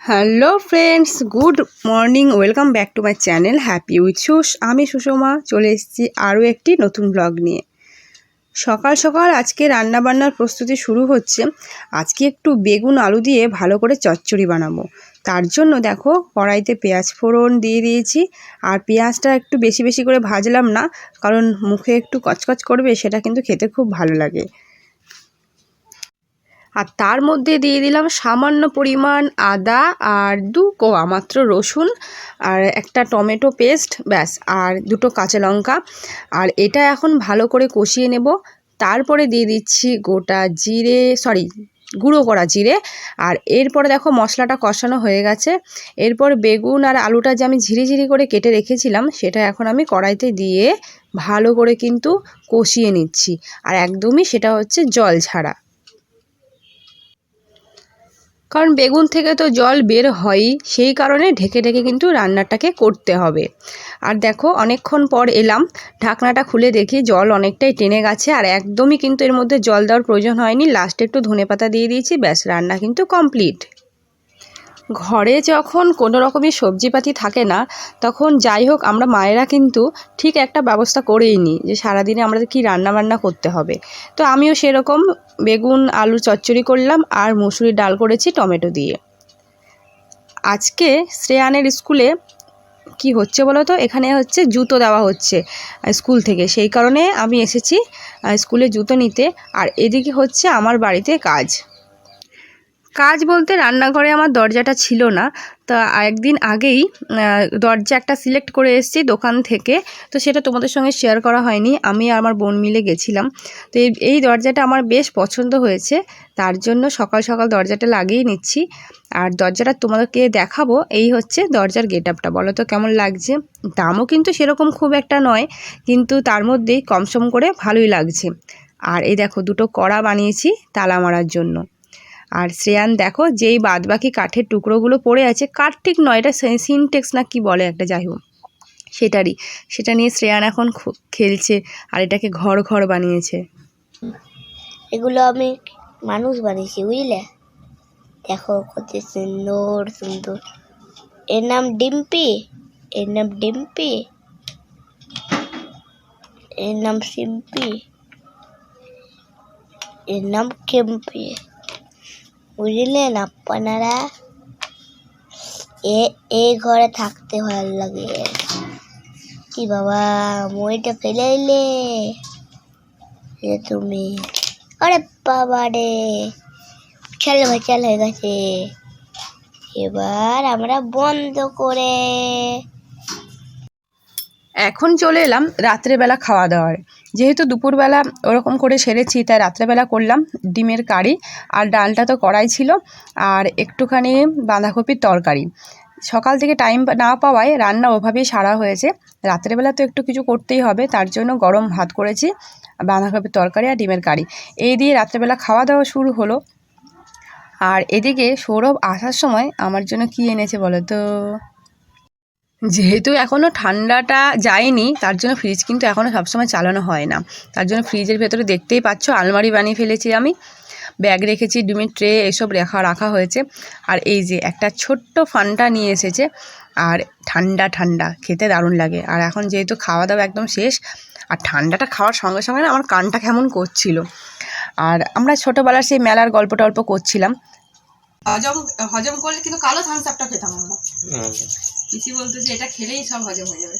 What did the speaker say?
Hello friends, good morning, welcome back to my channel happy with Sush. আমি সুষমা চলে এসেছি আরও একটি নতুন ব্লগ নিয়ে। সকাল সকাল আজকে রান্নাবান্নার প্রস্তুতি শুরু হচ্ছে। আজকে একটু বেগুন আলু দিয়ে ভালো করে চচ্চড়ি বানাবো। তার জন্য দেখো কড়াইতে পেঁয়াজ ফোড়ন দিয়ে দিয়েছি। আর পেঁয়াজটা একটু বেশি বেশি করে ভাজলাম না, কারণ মুখে একটু কচকচ করবে, সেটা কিন্তু খেতে খুব ভালো লাগে। আর তার মধ্যে দিয়ে দিলাম সামান্য পরিমাণ আদা আর দু কোয়া মাত্র রসুন আর একটা টমেটো পেস্ট, ব্যাস, আর দুটো কাঁচা লঙ্কা। আর এটা এখন ভালো করে কষিয়ে নেব। তারপরে দিয়ে দিচ্ছি গোটা জিরে, গুঁড়ো করা জিরে। আর এরপরে দেখো মশলাটা কষানো হয়ে গেছে। এরপর বেগুন আর আলুটা যে আমি ঝিরিঝিরি করে কেটে রেখেছিলাম, সেটা এখন আমি কড়াইতে দিয়ে ভালো করে কিন্তু কষিয়ে নিচ্ছি। আর একদমই সেটা হচ্ছে জল ছাড়া, কারণ বেগুন থেকে তো জল বের হয়ই, সেই কারণে ঢেকে ঢেকে কিন্তু রান্নাটাকে করতে হবে। আর দেখো অনেকক্ষণ পর এলাম, ঢাকনাটা খুলে দেখি জল অনেকটাই টেনে গেছে। আর একদমই কিন্তু এর মধ্যে জল দেওয়ার প্রয়োজন হয়নি। লাস্টে একটু ধনেপাতা দিয়ে দিয়েছি, ব্যাস, রান্না কিন্তু কমপ্লিট। ঘরে যখন কোনো রকমই সবজিপাতি থাকে না, তখন যাই হোক আমরা মায়েরা কিন্তু ঠিক একটা ব্যবস্থা করেই নিই যে সারাদিনে আমাদের কী রান্নাবান্না করতে হবে। তো আমিও সেরকম বেগুন আলু চচ্চড়ি করলাম আর মুসুরির ডাল করেছি টমেটো দিয়ে। আজকে শ্রেয়ানের স্কুলে কি হচ্ছে বলো তো, এখানে হচ্ছে জুতো দেওয়া হচ্ছে স্কুল থেকে, সেই কারণে আমি এসেছি স্কুলে জুতো নিতে। আর এদিকে হচ্ছে আমার বাড়িতে কাজ বলতে রান্নাঘরে আমার দরজাটা ছিল না, তা একদিন আগেই দরজা একটা সিলেক্ট করে এসেছি দোকান থেকে। তো সেটা তোমাদের সঙ্গে শেয়ার করা হয়নি, আমি আর আমার বোন মিলে গেছিলাম। তো এই দরজাটা আমার বেশ পছন্দ হয়েছে, তার জন্য সকাল সকাল দরজাটা লাগিয়ে নিচ্ছি। আর দরজাটা তোমাদেরকে দেখাবো। এই হচ্ছে দরজার গেট আপটা, বলো তো কেমন লাগছে। দামও কিন্তু সেরকম খুব একটা নয়, কিন্তু তার মধ্যেই কমসম করে ভালোই লাগছে। আর এই দেখো দুটো কড়া বানিয়েছি তালা মারার জন্য। আর শ্রেয়ান দেখো যেই বাদবাকি কাঠের টুকরোগুলো পড়ে আছে, কাঠ ঠিক নয়, এটা সিনটেক্স না কি বলে একটা, যাই হোক সেটা নিয়ে শ্রেয়ান এখন খেলছে। আর এটাকে ঘর ঘর বানিয়েছে। এগুলো আমি মানুষ বানিয়েছি, বুঝলে? দেখো কত সুন্দর সুন্দর। এর নাম ডিম্পি, এর নাম ডিম্পি, এর নাম সিম্পি, এর নাম কেম্পি, বুঝলেন আপনারা? এ ঘরে থাকতে ভালো লাগে। কি বাবা, মইটা ফেলে এলে তুমি? আরে বাবা রে, চল ভাইচাল হয়ে গেছে। এবার আমরা বন্ধ করে এখন চলে এলাম রাত্রেবেলা খাওয়া দাওয়ার। যেহেতু দুপুরবেলা ওরকম করে সেরেছি, তাই রাত্রেবেলা করলাম ডিমের কারি। আর ডালটা তো কড়াই ছিল, আর একটুখানি বাঁধাকপির তরকারি। সকাল থেকে টাইম না পাওয়ায় রান্না ওভাবেই সারা হয়েছে। রাত্রেবেলা তো একটু কিছু করতেই হবে, তার জন্য গরম ভাত করেছি, বাঁধাকপির তরকারি আর ডিমের কারি। এই দিয়ে রাত্রেবেলা খাওয়া দাওয়া শুরু হলো। আর এদিকে সৌরভ আসার সময় আমার জন্য কি এনেছে বলো তো। যেহেতু এখনও ঠান্ডাটা যায়নি, তার জন্য ফ্রিজ কিন্তু এখনও সবসময় চালানো হয় না। তার জন্য ফ্রিজের ভেতরে দেখতেই পাচ্ছ আলমারি বানিয়ে ফেলেছি আমি, ব্যাগ রেখেছি, ডিমের ট্রে এসব রাখা হয়েছে। আর এই যে একটা ছোট্ট ফান্টা নিয়ে এসেছে, আর ঠান্ডা ঠান্ডা খেতে দারুণ লাগে। আর এখন যেহেতু খাওয়া দাওয়া একদম শেষ, আর ঠান্ডাটা খাওয়ার সঙ্গে সঙ্গে না আমার কানটা কেমন করছিল। আর আমরা ছোটোবেলার সেই মেলার গল্প টল্প করছিলাম। হজম করলে কিন্তু কালো থামস আপটা খেতাম আমরা। পিসি বলতো যে এটা খেলেই সব হজম হয়ে যাবে।